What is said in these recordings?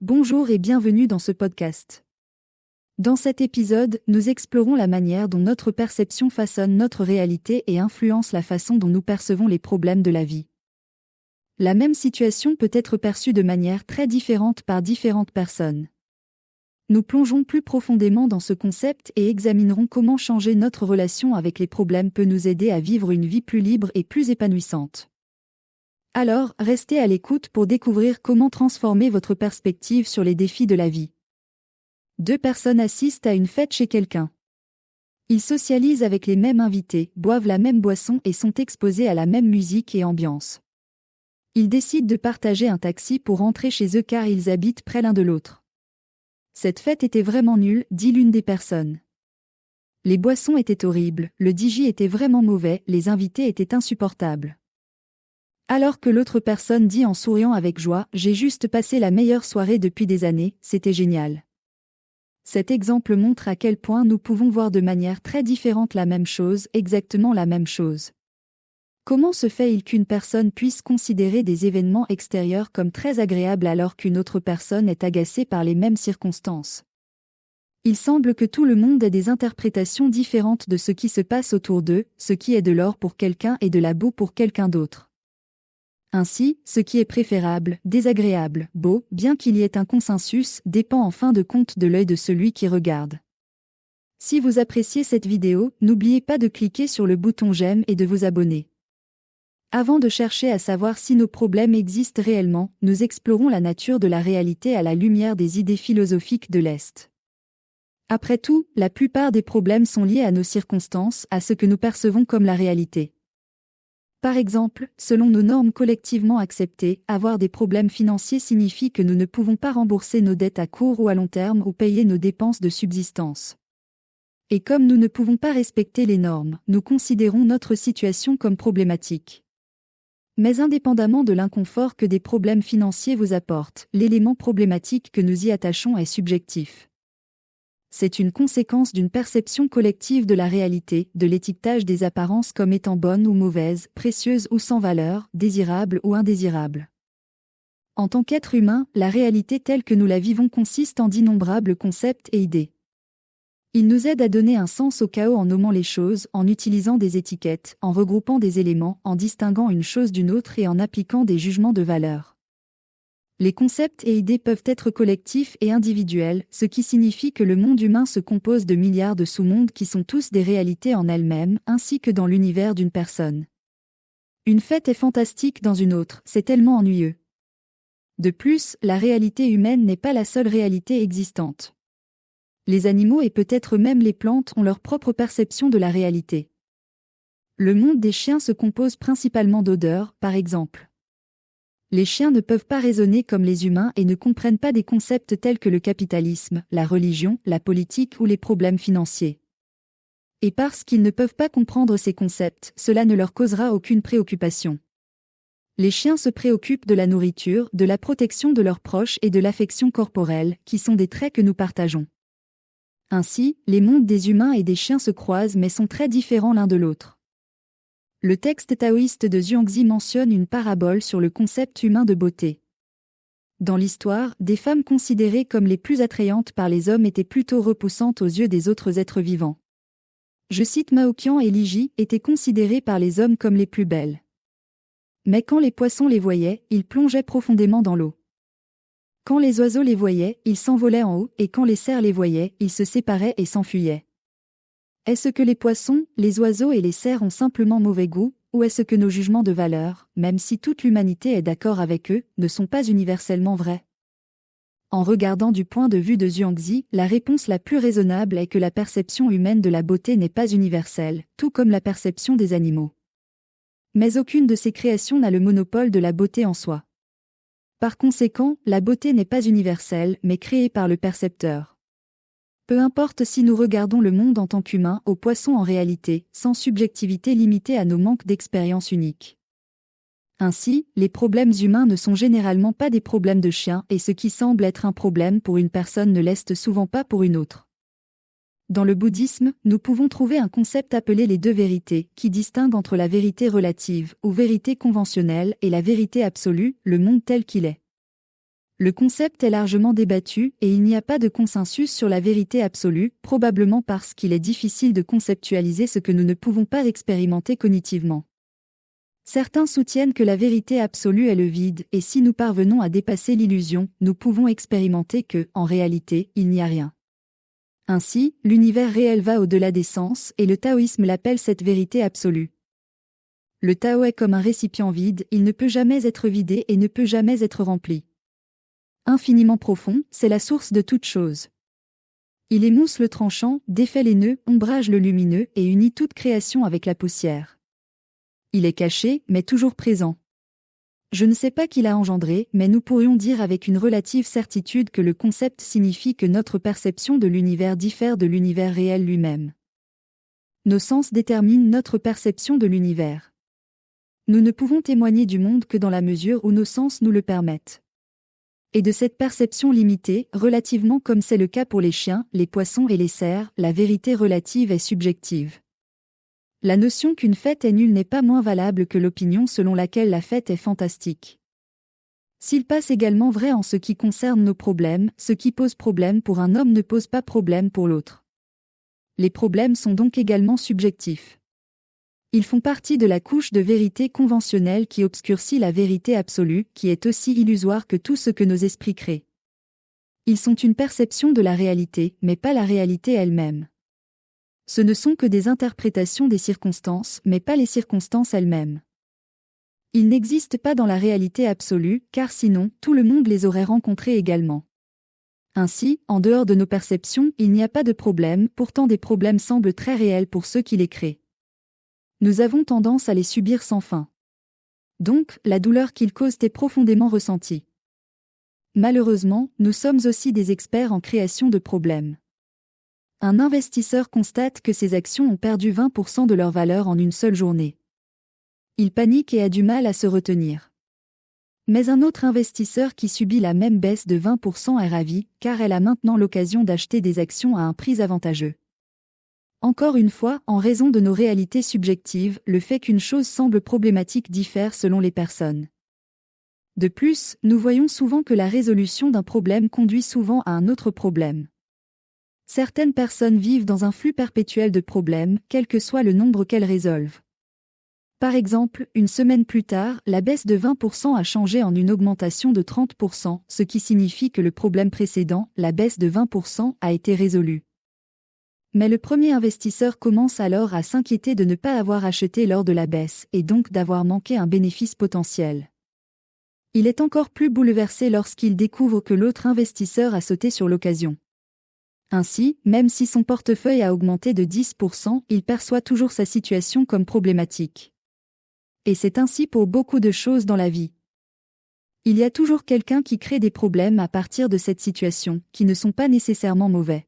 Bonjour et bienvenue dans ce podcast. Dans cet épisode, nous explorons la manière dont notre perception façonne notre réalité et influence la façon dont nous percevons les problèmes de la vie. La même situation peut être perçue de manière très différente par différentes personnes. Nous plongeons plus profondément dans ce concept et examinerons comment changer notre relation avec les problèmes peut nous aider à vivre une vie plus libre et plus épanouissante. Alors, restez à l'écoute pour découvrir comment transformer votre perspective sur les défis de la vie. Deux personnes assistent à une fête chez quelqu'un. Ils socialisent avec les mêmes invités, boivent la même boisson et sont exposés à la même musique et ambiance. Ils décident de partager un taxi pour rentrer chez eux car ils habitent près l'un de l'autre. Cette fête était vraiment nulle, dit l'une des personnes. Les boissons étaient horribles, le DJ était vraiment mauvais, les invités étaient insupportables. Alors que l'autre personne dit en souriant avec joie, j'ai juste passé la meilleure soirée depuis des années, c'était génial. Cet exemple montre à quel point nous pouvons voir de manière très différente la même chose, exactement la même chose. Comment se fait-il qu'une personne puisse considérer des événements extérieurs comme très agréables alors qu'une autre personne est agacée par les mêmes circonstances? Il semble que tout le monde ait des interprétations différentes de ce qui se passe autour d'eux, ce qui est de l'or pour quelqu'un et de la boue pour quelqu'un d'autre. Ainsi, ce qui est préférable, désagréable, beau, bien qu'il y ait un consensus, dépend en fin de compte de l'œil de celui qui regarde. Si vous appréciez cette vidéo, n'oubliez pas de cliquer sur le bouton j'aime et de vous abonner. Avant de chercher à savoir si nos problèmes existent réellement, nous explorons la nature de la réalité à la lumière des idées philosophiques de l'Est. Après tout, la plupart des problèmes sont liés à nos circonstances, à ce que nous percevons comme la réalité. Par exemple, selon nos normes collectivement acceptées, avoir des problèmes financiers signifie que nous ne pouvons pas rembourser nos dettes à court ou à long terme ou payer nos dépenses de subsistance. Et comme nous ne pouvons pas respecter les normes, nous considérons notre situation comme problématique. Mais indépendamment de l'inconfort que des problèmes financiers vous apportent, l'élément problématique que nous y attachons est subjectif. C'est une conséquence d'une perception collective de la réalité, de l'étiquetage des apparences comme étant bonnes ou mauvaises, précieuses ou sans valeur, désirables ou indésirables. En tant qu'être humain, la réalité telle que nous la vivons consiste en d'innombrables concepts et idées. Il nous aide à donner un sens au chaos en nommant les choses, en utilisant des étiquettes, en regroupant des éléments, en distinguant une chose d'une autre et en appliquant des jugements de valeur. Les concepts et idées peuvent être collectifs et individuels, ce qui signifie que le monde humain se compose de milliards de sous-mondes qui sont tous des réalités en elles-mêmes, ainsi que dans l'univers d'une personne. Une fête est fantastique dans une autre, c'est tellement ennuyeux. De plus, la réalité humaine n'est pas la seule réalité existante. Les animaux et peut-être même les plantes ont leur propre perception de la réalité. Le monde des chiens se compose principalement d'odeurs, par exemple. Les chiens ne peuvent pas raisonner comme les humains et ne comprennent pas des concepts tels que le capitalisme, la religion, la politique ou les problèmes financiers. Et parce qu'ils ne peuvent pas comprendre ces concepts, cela ne leur causera aucune préoccupation. Les chiens se préoccupent de la nourriture, de la protection de leurs proches et de l'affection corporelle, qui sont des traits que nous partageons. Ainsi, les mondes des humains et des chiens se croisent mais sont très différents l'un de l'autre. Le texte taoïste de Zhuangzi mentionne une parabole sur le concept humain de beauté. Dans l'histoire, des femmes considérées comme les plus attrayantes par les hommes étaient plutôt repoussantes aux yeux des autres êtres vivants. Je cite Maokian et Liji étaient considérées par les hommes comme les plus belles. Mais quand les poissons les voyaient, ils plongeaient profondément dans l'eau. Quand les oiseaux les voyaient, ils s'envolaient en haut et quand les cerfs les voyaient, ils se séparaient et s'enfuyaient. Est-ce que les poissons, les oiseaux et les cerfs ont simplement mauvais goût, ou est-ce que nos jugements de valeur, même si toute l'humanité est d'accord avec eux, ne sont pas universellement vrais? En regardant du point de vue de Zhuangzi, la réponse la plus raisonnable est que la perception humaine de la beauté n'est pas universelle, tout comme la perception des animaux. Mais aucune de ces créations n'a le monopole de la beauté en soi. Par conséquent, la beauté n'est pas universelle, mais créée par le percepteur. Peu importe si nous regardons le monde en tant qu'humain, aux poissons en réalité, sans subjectivité limitée à nos manques d'expérience unique. Ainsi, les problèmes humains ne sont généralement pas des problèmes de chiens et ce qui semble être un problème pour une personne ne l'est souvent pas pour une autre. Dans le bouddhisme, nous pouvons trouver un concept appelé les deux vérités, qui distingue entre la vérité relative, ou vérité conventionnelle, et la vérité absolue, le monde tel qu'il est. Le concept est largement débattu et il n'y a pas de consensus sur la vérité absolue, probablement parce qu'il est difficile de conceptualiser ce que nous ne pouvons pas expérimenter cognitivement. Certains soutiennent que la vérité absolue est le vide, et si nous parvenons à dépasser l'illusion, nous pouvons expérimenter que, en réalité, il n'y a rien. Ainsi, l'univers réel va au-delà des sens, et le taoïsme l'appelle cette vérité absolue. Le Tao est comme un récipient vide, il ne peut jamais être vidé et ne peut jamais être rempli. Infiniment profond, c'est la source de toute chose. Il émousse le tranchant, défait les nœuds, ombrage le lumineux et unit toute création avec la poussière. Il est caché, mais toujours présent. Je ne sais pas qui l'a engendré, mais nous pourrions dire avec une relative certitude que le concept signifie que notre perception de l'univers diffère de l'univers réel lui-même. Nos sens déterminent notre perception de l'univers. Nous ne pouvons témoigner du monde que dans la mesure où nos sens nous le permettent. Et de cette perception limitée, relativement comme c'est le cas pour les chiens, les poissons et les cerfs, la vérité relative est subjective. La notion qu'une fête est nulle n'est pas moins valable que l'opinion selon laquelle la fête est fantastique. S'il passe également vrai en ce qui concerne nos problèmes, ce qui pose problème pour un homme ne pose pas problème pour l'autre. Les problèmes sont donc également subjectifs. Ils font partie de la couche de vérité conventionnelle qui obscurcit la vérité absolue, qui est aussi illusoire que tout ce que nos esprits créent. Ils sont une perception de la réalité, mais pas la réalité elle-même. Ce ne sont que des interprétations des circonstances, mais pas les circonstances elles-mêmes. Ils n'existent pas dans la réalité absolue, car sinon, tout le monde les aurait rencontrés également. Ainsi, en dehors de nos perceptions, il n'y a pas de problème, pourtant des problèmes semblent très réels pour ceux qui les créent. Nous avons tendance à les subir sans fin. Donc, la douleur qu'ils causent est profondément ressentie. Malheureusement, nous sommes aussi des experts en création de problèmes. Un investisseur constate que ses actions ont perdu 20% de leur valeur en une seule journée. Il panique et a du mal à se retenir. Mais un autre investisseur qui subit la même baisse de 20% est ravi, car elle a maintenant l'occasion d'acheter des actions à un prix avantageux. Encore une fois, en raison de nos réalités subjectives, le fait qu'une chose semble problématique diffère selon les personnes. De plus, nous voyons souvent que la résolution d'un problème conduit souvent à un autre problème. Certaines personnes vivent dans un flux perpétuel de problèmes, quel que soit le nombre qu'elles résolvent. Par exemple, une semaine plus tard, la baisse de 20% a changé en une augmentation de 30%, ce qui signifie que le problème précédent, la baisse de 20%, a été résolu. Mais le premier investisseur commence alors à s'inquiéter de ne pas avoir acheté lors de la baisse, et donc d'avoir manqué un bénéfice potentiel. Il est encore plus bouleversé lorsqu'il découvre que l'autre investisseur a sauté sur l'occasion. Ainsi, même si son portefeuille a augmenté de 10%, il perçoit toujours sa situation comme problématique. Et c'est ainsi pour beaucoup de choses dans la vie. Il y a toujours quelqu'un qui crée des problèmes à partir de cette situation, qui ne sont pas nécessairement mauvais.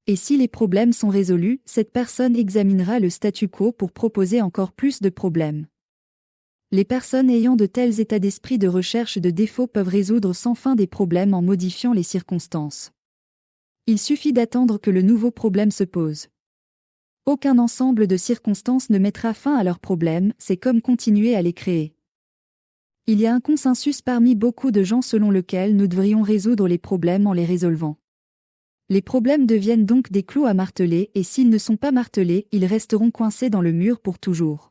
Et si les problèmes sont résolus, cette personne examinera le statu quo pour proposer encore plus de problèmes. Les personnes ayant de tels états d'esprit de recherche de défauts peuvent résoudre sans fin des problèmes en modifiant les circonstances. Il suffit d'attendre que le nouveau problème se pose. Aucun ensemble de circonstances ne mettra fin à leurs problèmes, c'est comme continuer à les créer. Il y a un consensus parmi beaucoup de gens selon lequel nous devrions résoudre les problèmes en les résolvant. Les problèmes deviennent donc des clous à marteler et s'ils ne sont pas martelés, ils resteront coincés dans le mur pour toujours.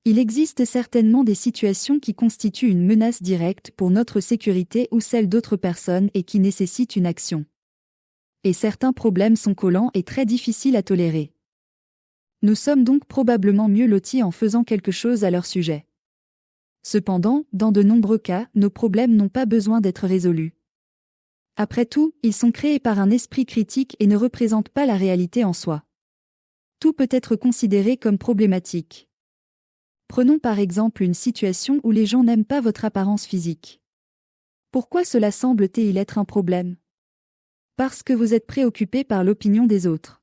Il existe certainement des situations qui constituent une menace directe pour notre sécurité ou celle d'autres personnes et qui nécessitent une action. Et certains problèmes sont collants et très difficiles à tolérer. Nous sommes donc probablement mieux lotis en faisant quelque chose à leur sujet. Cependant, dans de nombreux cas, nos problèmes n'ont pas besoin d'être résolus. Après tout, ils sont créés par un esprit critique et ne représentent pas la réalité en soi. Tout peut être considéré comme problématique. Prenons par exemple une situation où les gens n'aiment pas votre apparence physique. Pourquoi cela semble-t-il être un problème ? Parce que vous êtes préoccupé par l'opinion des autres.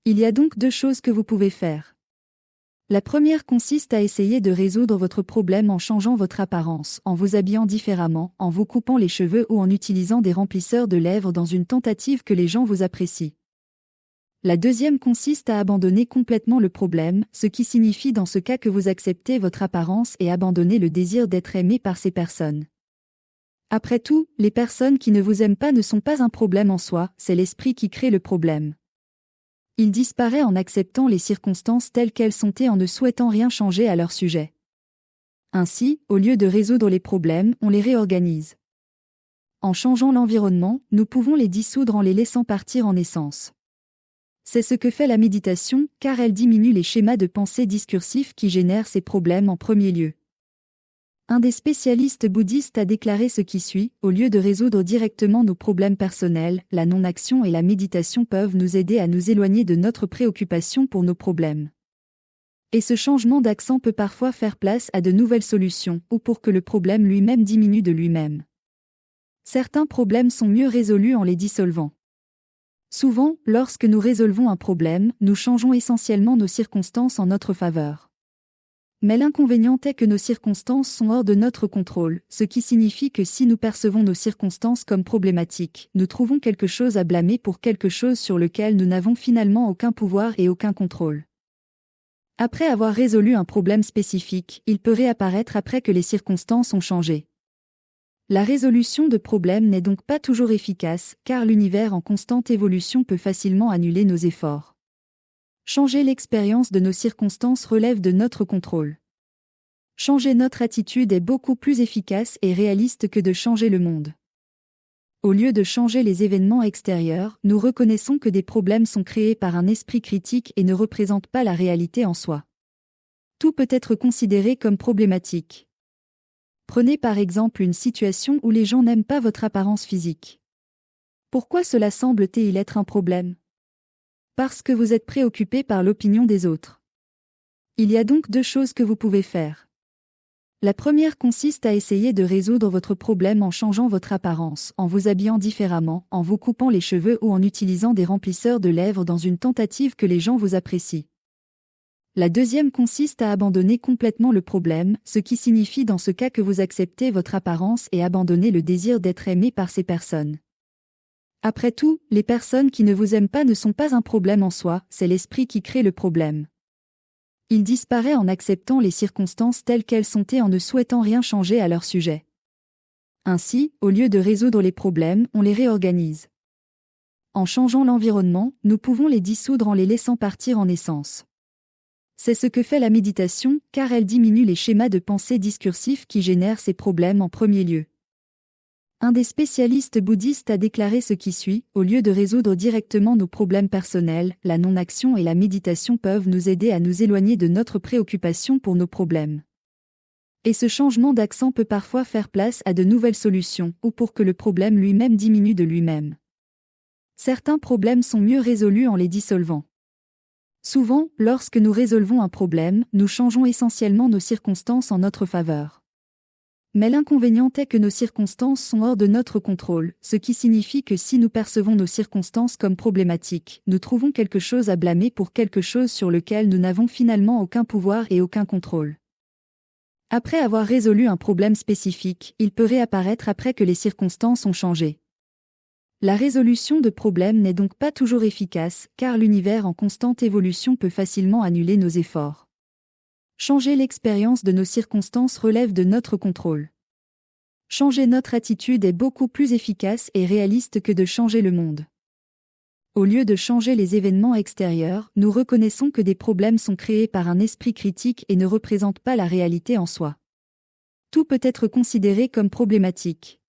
Il y a donc deux choses que vous pouvez faire. La première consiste à essayer de résoudre votre problème en changeant votre apparence, en vous habillant différemment, en vous coupant les cheveux ou en utilisant des remplisseurs de lèvres dans une tentative que les gens vous apprécient. La deuxième consiste à abandonner complètement le problème, ce qui signifie dans ce cas que vous acceptez votre apparence et abandonnez le désir d'être aimé par ces personnes. Après tout, les personnes qui ne vous aiment pas ne sont pas un problème en soi, c'est l'esprit qui crée le problème. Il disparaît en acceptant les circonstances telles qu'elles sont et en ne souhaitant rien changer à leur sujet. Ainsi, au lieu de résoudre les problèmes, on les réorganise. En changeant l'environnement, nous pouvons les dissoudre en les laissant partir en essence. C'est ce que fait la méditation, car elle diminue les schémas de pensée discursifs qui génèrent ces problèmes en premier lieu. Un des spécialistes bouddhistes a déclaré ce qui suit: au lieu de résoudre directement nos problèmes personnels, la non-action et la méditation peuvent nous aider à nous éloigner de notre préoccupation pour nos problèmes. Et ce changement d'accent peut parfois faire place à de nouvelles solutions, ou pour que le problème lui-même diminue de lui-même. Certains problèmes sont mieux résolus en les dissolvant. Souvent, lorsque nous résolvons un problème, nous changeons essentiellement nos circonstances en notre faveur. Mais l'inconvénient est que nos circonstances sont hors de notre contrôle, ce qui signifie que si nous percevons nos circonstances comme problématiques, nous trouvons quelque chose à blâmer pour quelque chose sur lequel nous n'avons finalement aucun pouvoir et aucun contrôle. Après avoir résolu un problème spécifique, il peut réapparaître après que les circonstances ont changé. La résolution de problèmes n'est donc pas toujours efficace, car l'univers en constante évolution peut facilement annuler nos efforts. Changer l'expérience de nos circonstances relève de notre contrôle. Changer notre attitude est beaucoup plus efficace et réaliste que de changer le monde. Au lieu de changer les événements extérieurs, nous reconnaissons que des problèmes sont créés par un esprit critique et ne représentent pas la réalité en soi. Tout peut être considéré comme problématique. Prenez par exemple une situation où les gens n'aiment pas votre apparence physique. Pourquoi cela semble-t-il être un problème ? Parce que vous êtes préoccupé par l'opinion des autres. Il y a donc deux choses que vous pouvez faire. La première consiste à essayer de résoudre votre problème en changeant votre apparence, en vous habillant différemment, en vous coupant les cheveux ou en utilisant des remplisseurs de lèvres dans une tentative que les gens vous apprécient. La deuxième consiste à abandonner complètement le problème, ce qui signifie dans ce cas que vous acceptez votre apparence et abandonnez le désir d'être aimé par ces personnes. Après tout, les personnes qui ne vous aiment pas ne sont pas un problème en soi, c'est l'esprit qui crée le problème. Il disparaît en acceptant les circonstances telles qu'elles sont et en ne souhaitant rien changer à leur sujet. Ainsi, au lieu de résoudre les problèmes, on les réorganise. En changeant l'environnement, nous pouvons les dissoudre en les laissant partir en essence. C'est ce que fait la méditation, car elle diminue les schémas de pensée discursifs qui génèrent ces problèmes en premier lieu. Un des spécialistes bouddhistes a déclaré ce qui suit: au lieu de résoudre directement nos problèmes personnels, la non-action et la méditation peuvent nous aider à nous éloigner de notre préoccupation pour nos problèmes. Et ce changement d'accent peut parfois faire place à de nouvelles solutions, ou pour que le problème lui-même diminue de lui-même. Certains problèmes sont mieux résolus en les dissolvant. Souvent, lorsque nous résolvons un problème, nous changeons essentiellement nos circonstances en notre faveur. Mais l'inconvénient est que nos circonstances sont hors de notre contrôle, ce qui signifie que si nous percevons nos circonstances comme problématiques, nous trouvons quelque chose à blâmer pour quelque chose sur lequel nous n'avons finalement aucun pouvoir et aucun contrôle. Après avoir résolu un problème spécifique, il peut réapparaître après que les circonstances ont changé. La résolution de problèmes n'est donc pas toujours efficace, car l'univers en constante évolution peut facilement annuler nos efforts. Changer l'expérience de nos circonstances relève de notre contrôle. Changer notre attitude est beaucoup plus efficace et réaliste que de changer le monde. Au lieu de changer les événements extérieurs, nous reconnaissons que des problèmes sont créés par un esprit critique et ne représentent pas la réalité en soi. Tout peut être considéré comme problématique.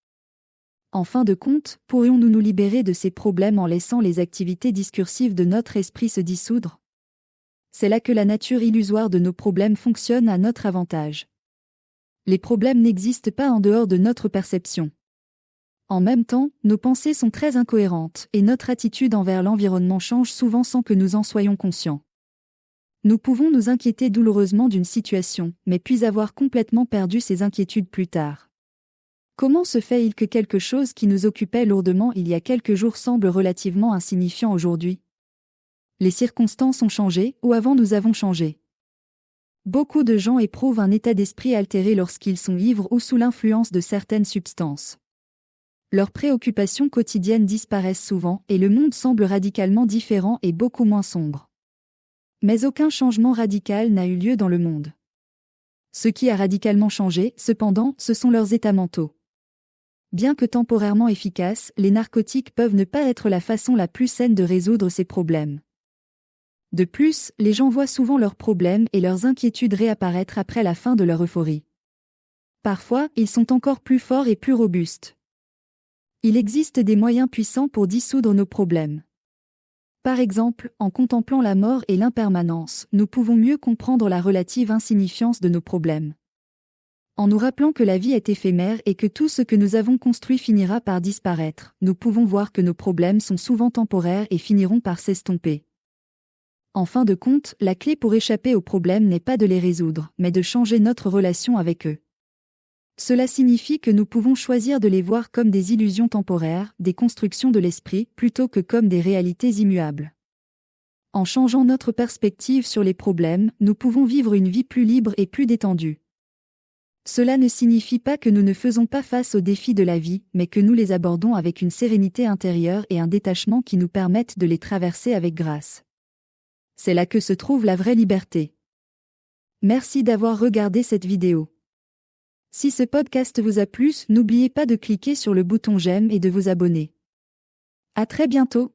En fin de compte, pourrions-nous nous libérer de ces problèmes en laissant les activités discursives de notre esprit se dissoudre ? C'est là que la nature illusoire de nos problèmes fonctionne à notre avantage. Les problèmes n'existent pas en dehors de notre perception. En même temps, nos pensées sont très incohérentes et notre attitude envers l'environnement change souvent sans que nous en soyons conscients. Nous pouvons nous inquiéter douloureusement d'une situation, mais puis avoir complètement perdu ces inquiétudes plus tard. Comment se fait-il que quelque chose qui nous occupait lourdement il y a quelques jours semble relativement insignifiant aujourd'hui ? Les circonstances ont changé, ou avant nous avons changé. Beaucoup de gens éprouvent un état d'esprit altéré lorsqu'ils sont ivres ou sous l'influence de certaines substances. Leurs préoccupations quotidiennes disparaissent souvent et le monde semble radicalement différent et beaucoup moins sombre. Mais aucun changement radical n'a eu lieu dans le monde. Ce qui a radicalement changé, cependant, ce sont leurs états mentaux. Bien que temporairement efficaces, les narcotiques peuvent ne pas être la façon la plus saine de résoudre ces problèmes. De plus, les gens voient souvent leurs problèmes et leurs inquiétudes réapparaître après la fin de leur euphorie. Parfois, ils sont encore plus forts et plus robustes. Il existe des moyens puissants pour dissoudre nos problèmes. Par exemple, en contemplant la mort et l'impermanence, nous pouvons mieux comprendre la relative insignifiance de nos problèmes. En nous rappelant que la vie est éphémère et que tout ce que nous avons construit finira par disparaître, nous pouvons voir que nos problèmes sont souvent temporaires et finiront par s'estomper. En fin de compte, la clé pour échapper aux problèmes n'est pas de les résoudre, mais de changer notre relation avec eux. Cela signifie que nous pouvons choisir de les voir comme des illusions temporaires, des constructions de l'esprit, plutôt que comme des réalités immuables. En changeant notre perspective sur les problèmes, nous pouvons vivre une vie plus libre et plus détendue. Cela ne signifie pas que nous ne faisons pas face aux défis de la vie, mais que nous les abordons avec une sérénité intérieure et un détachement qui nous permettent de les traverser avec grâce. C'est là que se trouve la vraie liberté. Merci d'avoir regardé cette vidéo. Si ce podcast vous a plu, n'oubliez pas de cliquer sur le bouton j'aime et de vous abonner. À très bientôt.